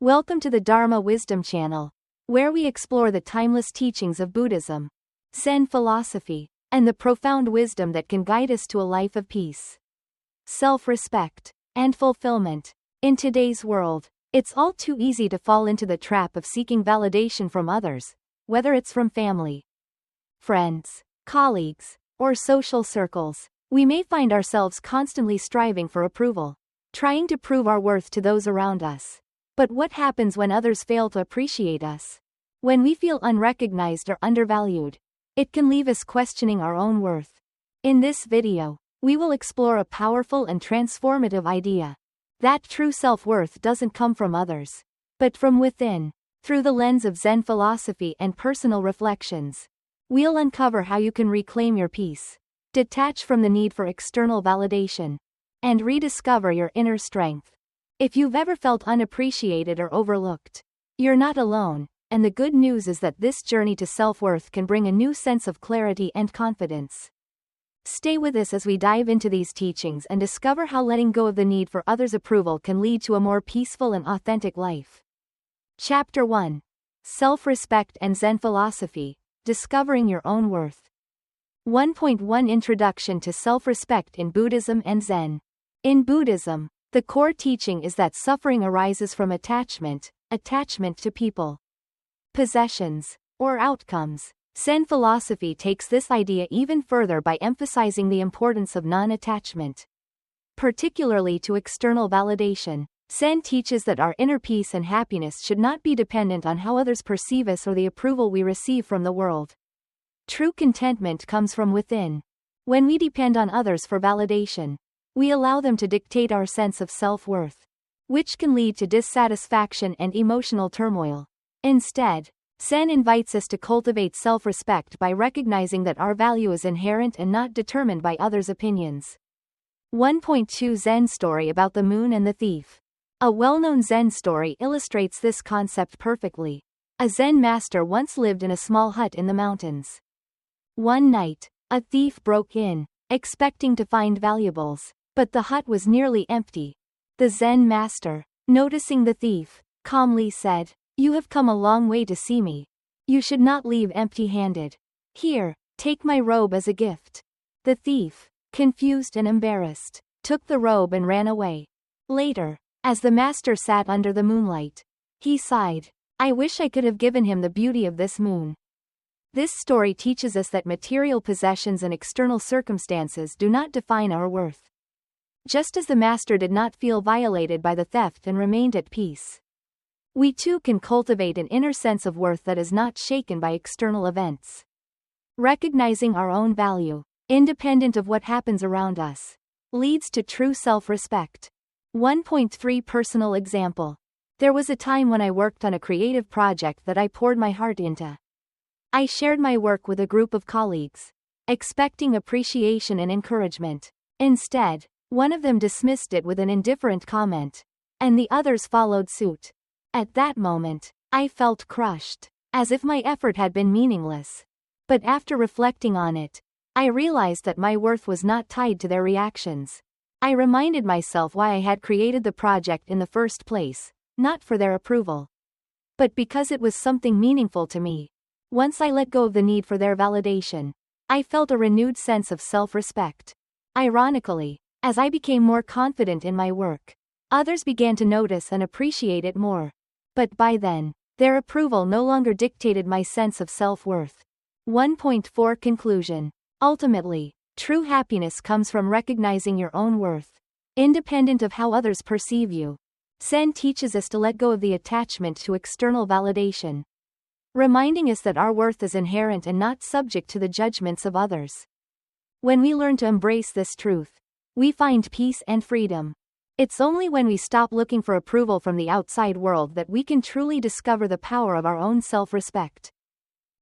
Welcome to the Dharma Wisdom Channel, where we explore the timeless teachings of Buddhism, Zen philosophy, and the profound wisdom that can guide us to a life of peace, self-respect, and fulfillment. In today's world, it's all too easy to fall into the trap of seeking validation from others, whether it's from family, friends, colleagues, or social circles. We may find ourselves constantly striving for approval, trying to prove our worth to those around us. But what happens when others fail to appreciate us? When we feel unrecognized or undervalued, it can leave us questioning our own worth. In this video, we will explore a powerful and transformative idea: that true self-worth doesn't come from others, but from within. Through the lens of Zen philosophy and personal reflections, we'll uncover how you can reclaim your peace, detach from the need for external validation, and rediscover your inner strength. If you've ever felt unappreciated or overlooked, you're not alone, and the good news is that this journey to self-worth can bring a new sense of clarity and confidence. Stay with us as we dive into these teachings and discover how letting go of the need for others' approval can lead to a more peaceful and authentic life. Chapter 1. Self-Respect and Zen Philosophy, Discovering Your Own Worth. 1.1 Introduction to Self-Respect in Buddhism and Zen. In Buddhism, the core teaching is that suffering arises from attachment to people, possessions, or outcomes. Zen philosophy takes this idea even further by emphasizing the importance of non-attachment, particularly to external validation. Zen teaches that our inner peace and happiness should not be dependent on how others perceive us or the approval we receive from the world. True contentment comes from within. When we depend on others for validation, we allow them to dictate our sense of self-worth, which can lead to dissatisfaction and emotional turmoil. Instead, Zen invites us to cultivate self-respect by recognizing that our value is inherent and not determined by others' opinions. 1.2 Zen Story about the Moon and the Thief. A well-known Zen story illustrates this concept perfectly. A Zen master once lived in a small hut in the mountains. One night, a thief broke in, expecting to find valuables, but the hut was nearly empty. The Zen master, noticing the thief, calmly said, "You have come a long way to see me. You should not leave empty-handed. Here, take my robe as a gift." The thief, confused and embarrassed, took the robe and ran away. Later, as the master sat under the moonlight, he sighed, "I wish I could have given him the beauty of this moon." This story teaches us that material possessions and external circumstances do not define our worth. Just as the master did not feel violated by the theft and remained at peace, we too can cultivate an inner sense of worth that is not shaken by external events. Recognizing our own value, independent of what happens around us, leads to true self-respect. 1.3 Personal Example. There was a time when I worked on a creative project that I poured my heart into. I shared my work with a group of colleagues, expecting appreciation and encouragement. Instead, one of them dismissed it with an indifferent comment, and the others followed suit. At that moment, I felt crushed, as if my effort had been meaningless. But after reflecting on it, I realized that my worth was not tied to their reactions. I reminded myself why I had created the project in the first place, not for their approval, but because it was something meaningful to me. Once I let go of the need for their validation, I felt a renewed sense of self-respect. Ironically, as I became more confident in my work, others began to notice and appreciate it more. But by then, their approval no longer dictated my sense of self-worth. 1.4 Conclusion. Ultimately, true happiness comes from recognizing your own worth, independent of how others perceive you. Zen teaches us to let go of the attachment to external validation, reminding us that our worth is inherent and not subject to the judgments of others. When we learn to embrace this truth, we find peace and freedom. It's only when we stop looking for approval from the outside world that we can truly discover the power of our own self-respect.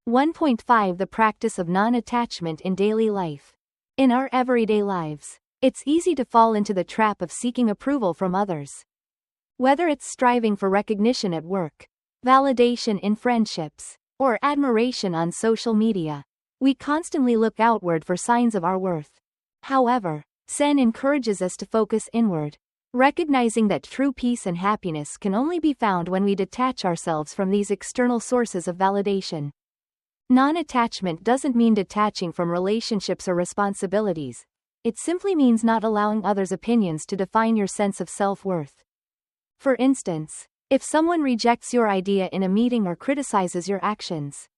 1.5 The Practice of Non-Attachment in Daily Life. In our everyday lives, it's easy to fall into the trap of seeking approval from others. Whether it's striving for recognition at work, validation in friendships, or admiration on social media, we constantly look outward for signs of our worth. However, Zen encourages us to focus inward. recognizing that true peace and happiness can only be found when we detach ourselves from these external sources of validation. Non-attachment doesn't mean detaching from relationships or responsibilities. It simply means not allowing others' opinions to define your sense of self-worth. For instance, if someone rejects your idea in a meeting or criticizes your actions,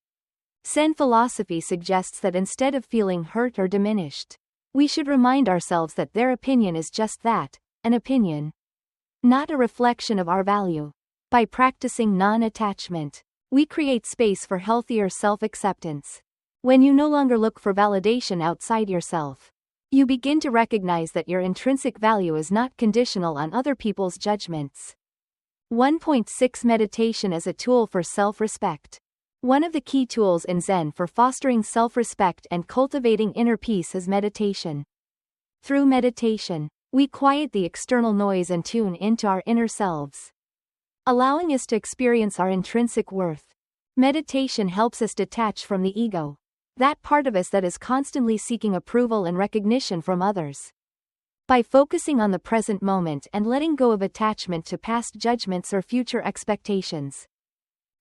Zen philosophy suggests that instead of feeling hurt or diminished, we should remind ourselves that their opinion is just that, an opinion, not a reflection of our value. By practicing non-attachment, we create space for healthier self-acceptance. When you no longer look for validation outside yourself, you begin to recognize that your intrinsic value is not conditional on other people's judgments. 1.6 Meditation as a tool for self-respect. One of the key tools in Zen for fostering self-respect and cultivating inner peace is meditation. Through meditation, we quiet the external noise and tune into our inner selves, allowing us to experience our intrinsic worth. Meditation helps us detach from the ego, that part of us that is constantly seeking approval and recognition from others. By focusing on the present moment and letting go of attachment to past judgments or future expectations,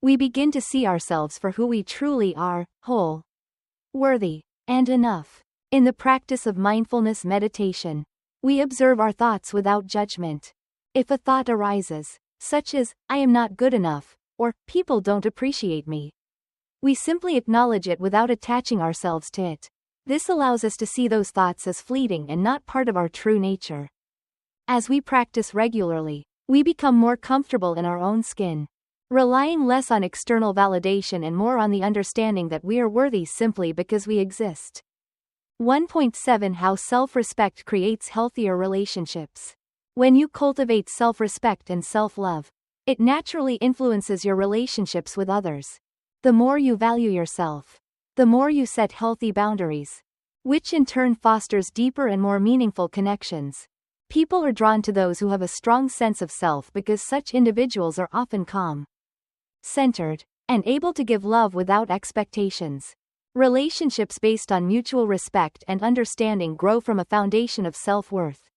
we begin to see ourselves for who we truly are, whole, worthy, and enough. In the practice of mindfulness meditation, we observe our thoughts without judgment. If a thought arises, such as, I am not good enough, or, people don't appreciate me, we simply acknowledge it without attaching ourselves to it. This allows us to see those thoughts as fleeting and not part of our true nature. As we practice regularly, we become more comfortable in our own skin, relying less on external validation and more on the understanding that we are worthy simply because we exist. 1.7 How self-respect creates healthier relationships. When you cultivate self-respect and self-love, it naturally influences your relationships with others. The more you value yourself, the more you set healthy boundaries, which in turn fosters deeper and more meaningful connections. People are drawn to those who have a strong sense of self because such individuals are often calm, centered, and able to give love without expectations. Relationships based on mutual respect and understanding grow from a foundation of self-worth.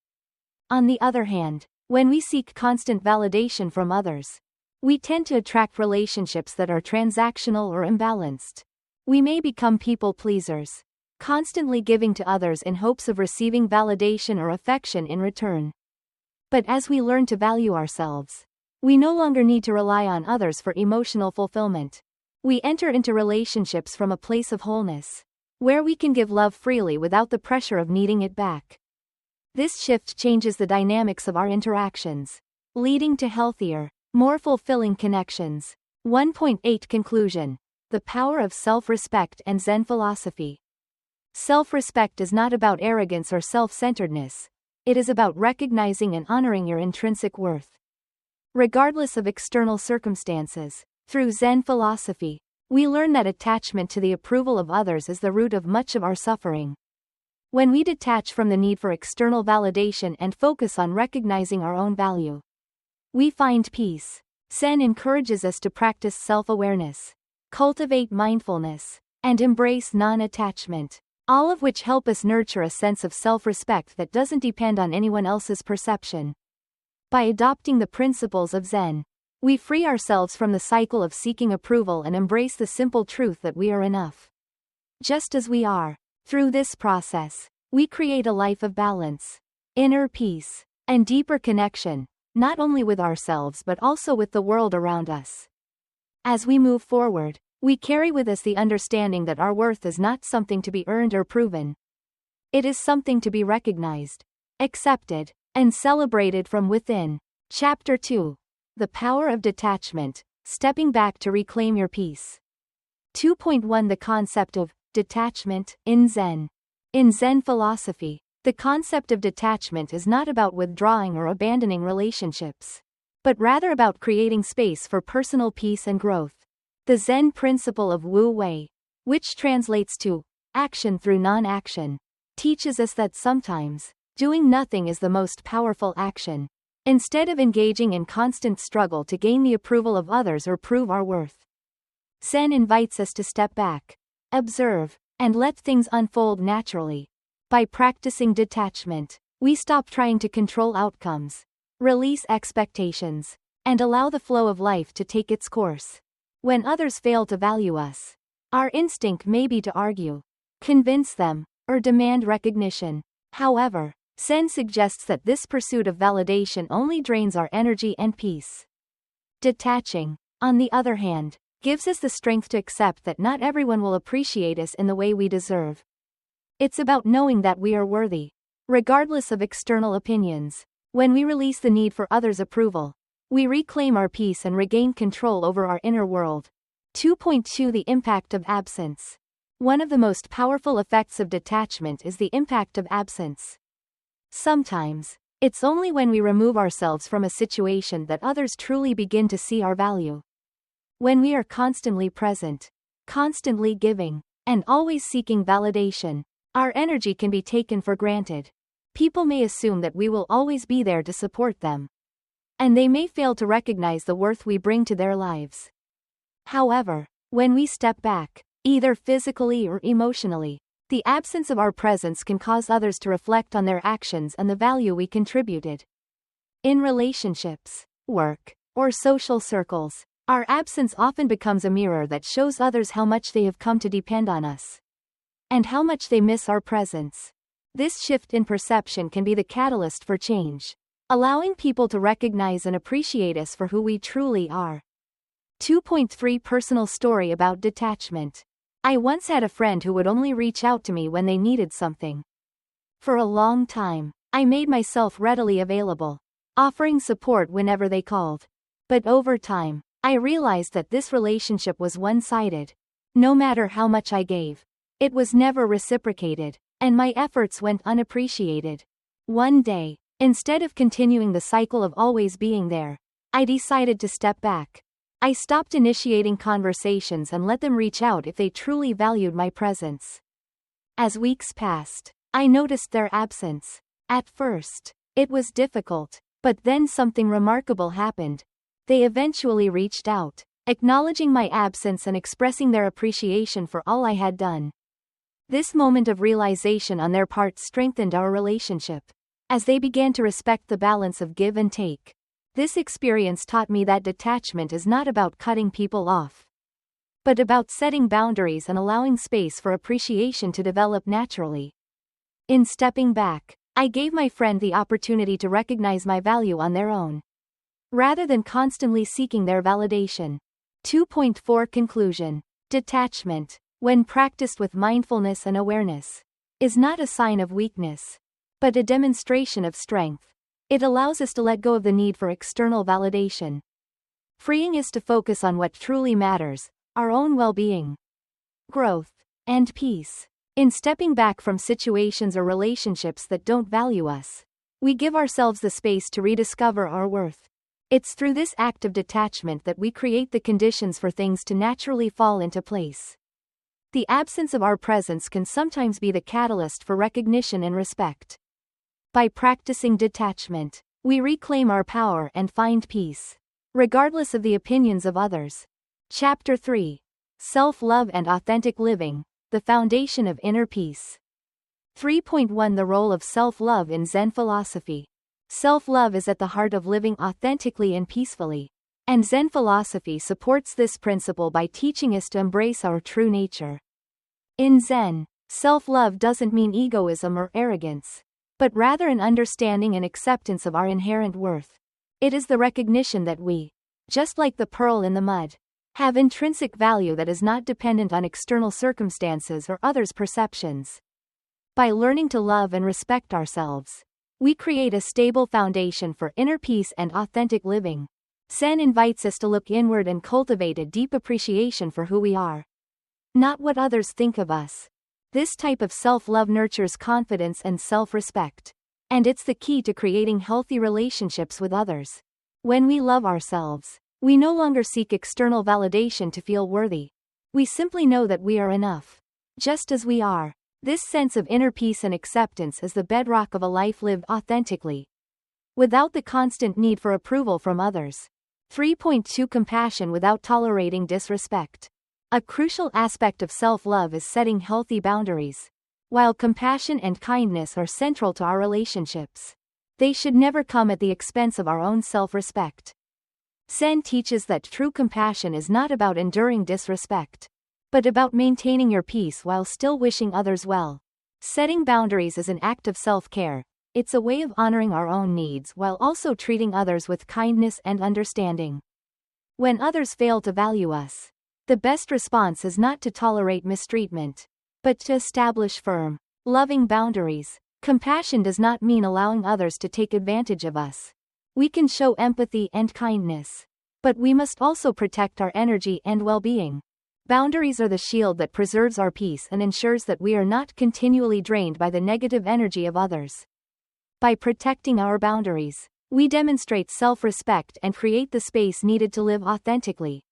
On the other hand, when we seek constant validation from others, we tend to attract relationships that are transactional or imbalanced. We may become people pleasers, constantly giving to others in hopes of receiving validation or affection in return. But as we learn to value ourselves, we no longer need to rely on others for emotional fulfillment. We enter into relationships from a place of wholeness, where we can give love freely without the pressure of needing it back. This shift changes the dynamics of our interactions, leading to healthier, more fulfilling connections. 1.8 Conclusion. The power of self-respect and Zen philosophy. Self-respect is not about arrogance or self-centeredness. It is about recognizing and honoring your intrinsic worth, regardless of external circumstances. Through Zen philosophy, we learn that attachment to the approval of others is the root of much of our suffering. When we detach from the need for external validation and focus on recognizing our own value, we find peace. Zen encourages us to practice self-awareness, cultivate mindfulness, and embrace non-attachment, all of which help us nurture a sense of self-respect that doesn't depend on anyone else's perception. By adopting the principles of Zen, we free ourselves from the cycle of seeking approval and embrace the simple truth that we are enough, just as we are. Through this process, we create a life of balance, inner peace, and deeper connection, not only with ourselves but also with the world around us. As we move forward, we carry with us the understanding that our worth is not something to be earned or proven. It is something to be recognized, accepted, and celebrated from within. Chapter 2. The Power of Detachment, Stepping Back to Reclaim Your Peace. 2.1 The Concept of Detachment in Zen. In Zen philosophy, the concept of detachment is not about withdrawing or abandoning relationships, but rather about creating space for personal peace and growth. The Zen principle of Wu Wei, which translates to action through non-action, teaches us that sometimes, doing nothing is the most powerful action. Instead of engaging in constant struggle to gain the approval of others or prove our worth, Zen invites us to step back, observe, and let things unfold naturally. By practicing detachment, we stop trying to control outcomes, Release expectations. And allow the flow of life to take its course. When others fail to value us, our instinct may be to argue, convince them, or demand recognition. However, Zen suggests that this pursuit of validation only drains our energy and peace. Detaching, on the other hand, gives us the strength to accept that not everyone will appreciate us in the way we deserve. It's about knowing that we are worthy, regardless of external opinions. When we release the need for others' approval, we reclaim our peace and regain control over our inner world. 2.2 The impact of absence. One of the most powerful effects of detachment is the impact of absence. Sometimes, it's only when we remove ourselves from a situation that others truly begin to see our value. When we are constantly present, constantly giving, and always seeking validation, our energy can be taken for granted. People may assume that we will always be there to support them, and they may fail to recognize the worth we bring to their lives. However, when we step back, either physically or emotionally, the absence of our presence can cause others to reflect on their actions and the value we contributed. In relationships, work, or social circles, our absence often becomes a mirror that shows others how much they have come to depend on us, and how much they miss our presence. This shift in perception can be the catalyst for change, allowing people to recognize and appreciate us for who we truly are. 2.3 Personal story about detachment. I once had a friend who would only reach out to me when they needed something. For a long time, I made myself readily available, offering support whenever they called. But over time, I realized that this relationship was one-sided. No matter how much I gave, it was never reciprocated, and my efforts went unappreciated. One day, instead of continuing the cycle of always being there, I decided to step back. I stopped initiating conversations and let them reach out if they truly valued my presence. As weeks passed, I noticed their absence. At first, it was difficult, but then something remarkable happened. They eventually reached out, acknowledging my absence and expressing their appreciation for all I had done. This moment of realization on their part strengthened our relationship, as they began to respect the balance of give and take. This experience taught me that detachment is not about cutting people off, but about setting boundaries and allowing space for appreciation to develop naturally. In stepping back, I gave my friend the opportunity to recognize my value on their own, rather than constantly seeking their validation. 2.4 Conclusion. Detachment, when practiced with mindfulness and awareness, is not a sign of weakness, but a demonstration of strength. It allows us to let go of the need for external validation, freeing us to focus on what truly matters, our own well-being, growth, and peace. In stepping back from situations or relationships that don't value us, we give ourselves the space to rediscover our worth. It's through this act of detachment that we create the conditions for things to naturally fall into place. The absence of our presence can sometimes be the catalyst for recognition and respect. By practicing detachment, we reclaim our power and find peace, regardless of the opinions of others. Chapter 3. Self-love and authentic living, the foundation of inner peace. 3.1 The role of self-love in Zen philosophy. Self-love is at the heart of living authentically and peacefully, and Zen philosophy supports this principle by teaching us to embrace our true nature. In Zen, self-love doesn't mean egoism or arrogance, but rather an understanding and acceptance of our inherent worth. It is the recognition that we, just like the pearl in the mud, have intrinsic value that is not dependent on external circumstances or others' perceptions. By learning to love and respect ourselves, we create a stable foundation for inner peace and authentic living. Zen invites us to look inward and cultivate a deep appreciation for who we are, not what others think of us. This type of self-love nurtures confidence and self-respect, and it's the key to creating healthy relationships with others. When we love ourselves, we no longer seek external validation to feel worthy. We simply know that we are enough, just as we are. This sense of inner peace and acceptance is the bedrock of a life lived authentically, without the constant need for approval from others. 3.2 Compassion without tolerating disrespect. A crucial aspect of self-love is setting healthy boundaries. While compassion and kindness are central to our relationships, they should never come at the expense of our own self-respect. Zen teaches that true compassion is not about enduring disrespect, but about maintaining your peace while still wishing others well. Setting boundaries is an act of self-care. It's a way of honoring our own needs while also treating others with kindness and understanding. When others fail to value us, the best response is not to tolerate mistreatment, but to establish firm, loving boundaries. Compassion does not mean allowing others to take advantage of us. We can show empathy and kindness, but we must also protect our energy and well-being. Boundaries are the shield that preserves our peace and ensures that we are not continually drained by the negative energy of others. By protecting our boundaries, we demonstrate self-respect and create the space needed to live authentically.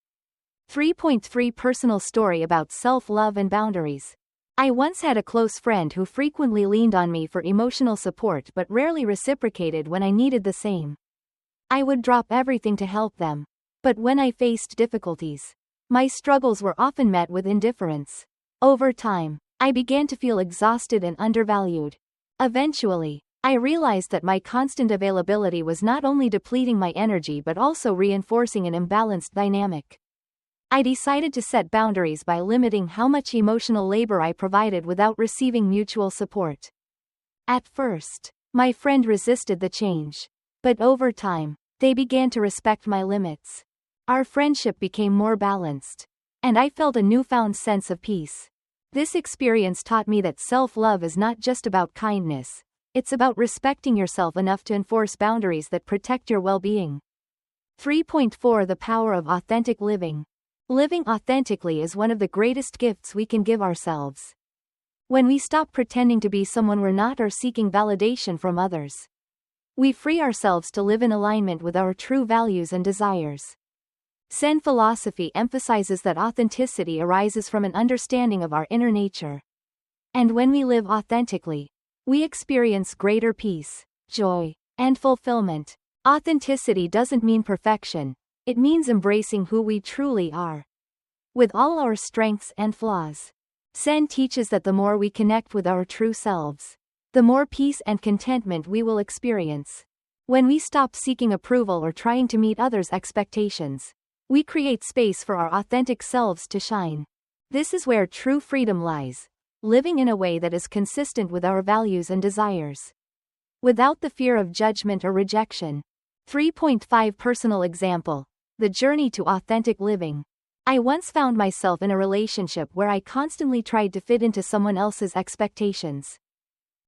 3.3 Personal story about self-love and boundaries. I once had a close friend who frequently leaned on me for emotional support but rarely reciprocated when I needed the same. I would drop everything to help them, but when I faced difficulties, my struggles were often met with indifference. Over time, I began to feel exhausted and undervalued. Eventually, I realized that my constant availability was not only depleting my energy but also reinforcing an imbalanced dynamic. I decided to set boundaries by limiting how much emotional labor I provided without receiving mutual support. At first, my friend resisted the change, but over time, they began to respect my limits. Our friendship became more balanced, and I felt a newfound sense of peace. This experience taught me that self-love is not just about kindness, it's about respecting yourself enough to enforce boundaries that protect your well-being. 3.4 The power of authentic living. Living authentically is one of the greatest gifts we can give ourselves. When we stop pretending to be someone we're not or seeking validation from others, we free ourselves to live in alignment with our true values and desires. Zen philosophy emphasizes that authenticity arises from an understanding of our inner nature. And when we live authentically, we experience greater peace, joy, and fulfillment. Authenticity doesn't mean perfection, it means embracing who we truly are, with all our strengths and flaws. Zen teaches that the more we connect with our true selves, the more peace and contentment we will experience. When we stop seeking approval or trying to meet others' expectations, we create space for our authentic selves to shine. This is where true freedom lies, living in a way that is consistent with our values and desires, without the fear of judgment or rejection. 3.5 Personal example. The journey to authentic living. I once found myself in a relationship where I constantly tried to fit into someone else's expectations.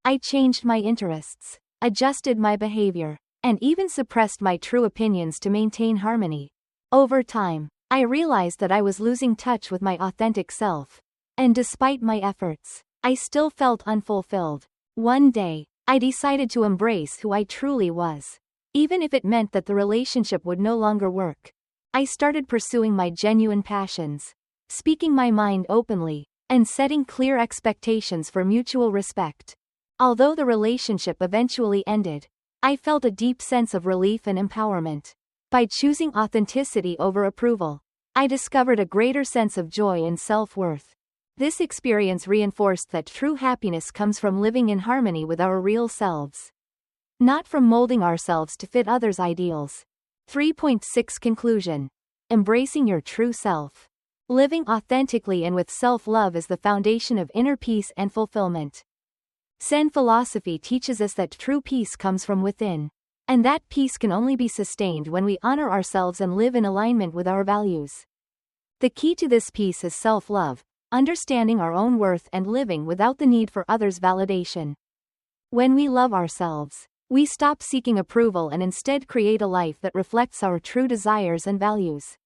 I changed my interests, adjusted my behavior, and even suppressed my true opinions to maintain harmony. Over time, I realized that I was losing touch with my authentic self, and despite my efforts, I still felt unfulfilled. One day, I decided to embrace who I truly was, even if it meant that the relationship would no longer work. I started pursuing my genuine passions, speaking my mind openly, and setting clear expectations for mutual respect. Although the relationship eventually ended, I felt a deep sense of relief and empowerment. By choosing authenticity over approval, I discovered a greater sense of joy and self-worth. This experience reinforced that true happiness comes from living in harmony with our real selves, not from molding ourselves to fit others' ideals. 3.6 Conclusion. Embracing your true self. Living authentically and with self-love is the foundation of inner peace and fulfillment. Zen philosophy teaches us that true peace comes from within, and that peace can only be sustained when we honor ourselves and live in alignment with our values. The key to this peace is self-love, understanding our own worth and living without the need for others' validation. When we love ourselves, we stop seeking approval and instead create a life that reflects our true desires and values.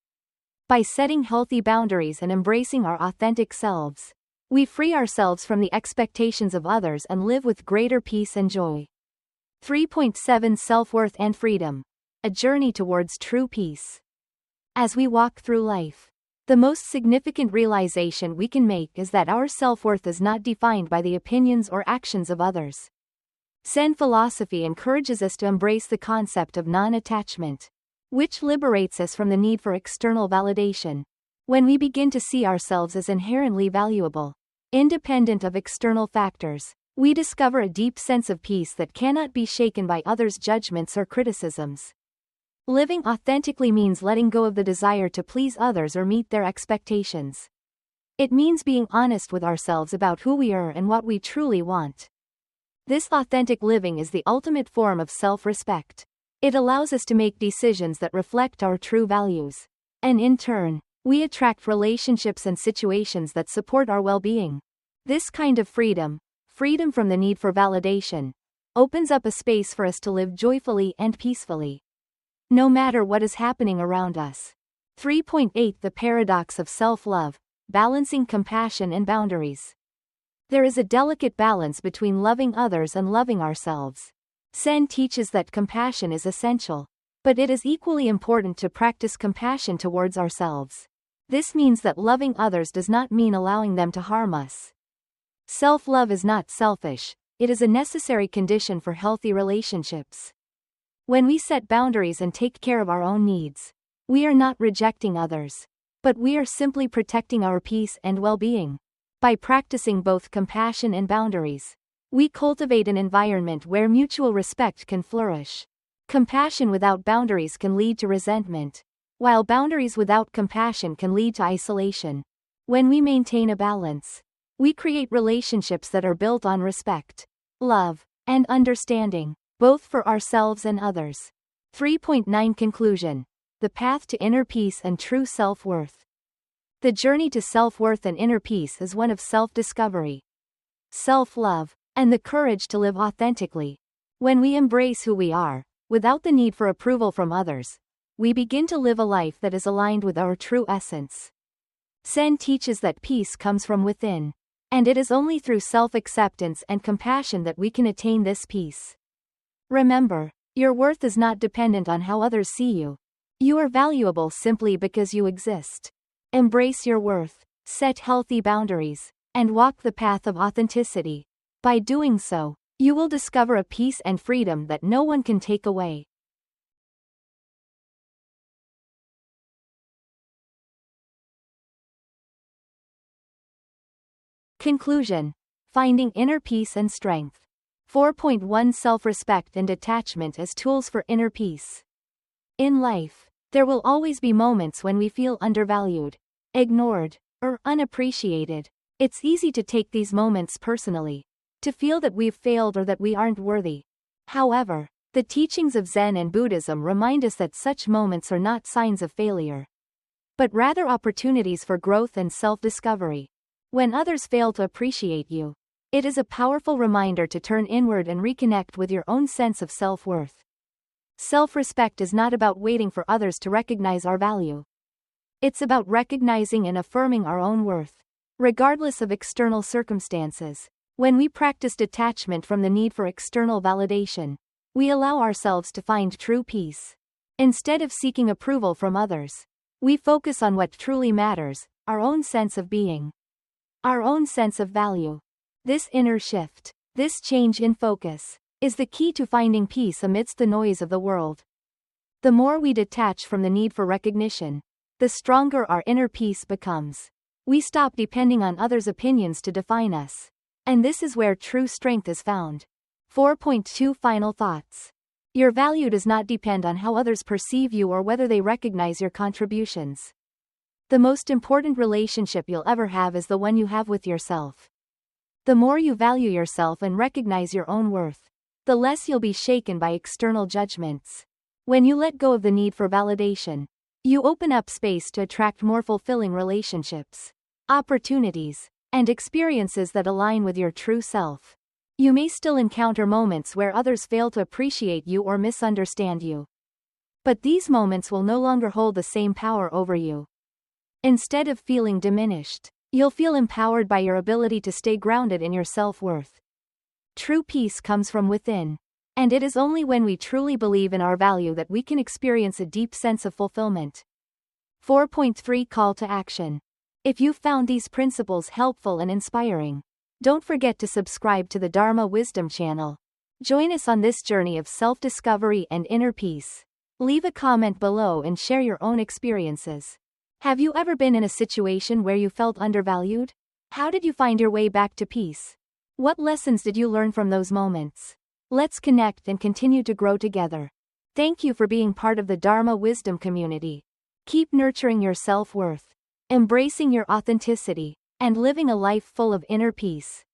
By setting healthy boundaries and embracing our authentic selves, we free ourselves from the expectations of others and live with greater peace and joy. 3.7 Self-worth and freedom. A journey towards true peace. As we walk through life, the most significant realization we can make is that our self-worth is not defined by the opinions or actions of others. Zen philosophy encourages us to embrace the concept of non-attachment, which liberates us from the need for external validation. When we begin to see ourselves as inherently valuable, independent of external factors, we discover a deep sense of peace that cannot be shaken by others' judgments or criticisms. Living authentically means letting go of the desire to please others or meet their expectations. It means being honest with ourselves about who we are and what we truly want. This authentic living is the ultimate form of self-respect. It allows us to make decisions that reflect our true values. And in turn, we attract relationships and situations that support our well-being. This kind of freedom from the need for validation, opens up a space for us to live joyfully and peacefully, no matter what is happening around us. 3.8 The Paradox of Self-Love, Balancing Compassion and Boundaries. There is a delicate balance between loving others and loving ourselves. Zen teaches that compassion is essential, but it is equally important to practice compassion towards ourselves. This means that loving others does not mean allowing them to harm us. Self-love is not selfish, it is a necessary condition for healthy relationships. When we set boundaries and take care of our own needs, we are not rejecting others, but we are simply protecting our peace and well-being. By practicing both compassion and boundaries, we cultivate an environment where mutual respect can flourish. Compassion without boundaries can lead to resentment, while boundaries without compassion can lead to isolation. When we maintain a balance, we create relationships that are built on respect, love, and understanding, both for ourselves and others. 3.9 Conclusion. The Path to Inner Peace and True Self-Worth. The journey to self-worth and inner peace is one of self-discovery, self-love, and the courage to live authentically. When we embrace who we are, without the need for approval from others, we begin to live a life that is aligned with our true essence. Zen teaches that peace comes from within, and it is only through self-acceptance and compassion that we can attain this peace. Remember, your worth is not dependent on how others see you. You are valuable simply because you exist. Embrace your worth, set healthy boundaries, and walk the path of authenticity. By doing so, you will discover a peace and freedom that no one can take away. Conclusion. Finding inner peace and strength. 4.1 Self-respect and detachment as tools for inner peace. In life, there will always be moments when we feel undervalued, ignored, or unappreciated. It's easy to take these moments personally, to feel that we've failed or that we aren't worthy. However, the teachings of Zen and Buddhism remind us that such moments are not signs of failure, but rather opportunities for growth and self-discovery. When others fail to appreciate you, it is a powerful reminder to turn inward and reconnect with your own sense of self-worth. Self-respect is not about waiting for others to recognize our value. It's about recognizing and affirming our own worth, regardless of external circumstances. When we practice detachment from the need for external validation, we allow ourselves to find true peace. Instead of seeking approval from others, we focus on what truly matters, our own sense of being, our own sense of value. This inner shift, this change in focus, is the key to finding peace amidst the noise of the world. The more we detach from the need for recognition, the stronger our inner peace becomes. We stop depending on others' opinions to define us. And this is where true strength is found. 4.2 Final Thoughts. Your value does not depend on how others perceive you or whether they recognize your contributions. The most important relationship you'll ever have is the one you have with yourself. The more you value yourself and recognize your own worth, the less you'll be shaken by external judgments. When you let go of the need for validation, you open up space to attract more fulfilling relationships, opportunities, and experiences that align with your true self. You may still encounter moments where others fail to appreciate you or misunderstand you, but these moments will no longer hold the same power over you. Instead of feeling diminished, you'll feel empowered by your ability to stay grounded in your self-worth. True peace comes from within, and it is only when we truly believe in our value that we can experience a deep sense of fulfillment. 4.3 Call to Action. If you found these principles helpful and inspiring, don't forget to subscribe to the Dharma Wisdom channel. Join us on this journey of self-discovery and inner peace. Leave a comment below and share your own experiences. Have you ever been in a situation where you felt undervalued? How did you find your way back to peace? What lessons did you learn from those moments? Let's connect and continue to grow together. Thank you for being part of the Dharma Wisdom community. Keep nurturing your self-worth, embracing your authenticity, and living a life full of inner peace.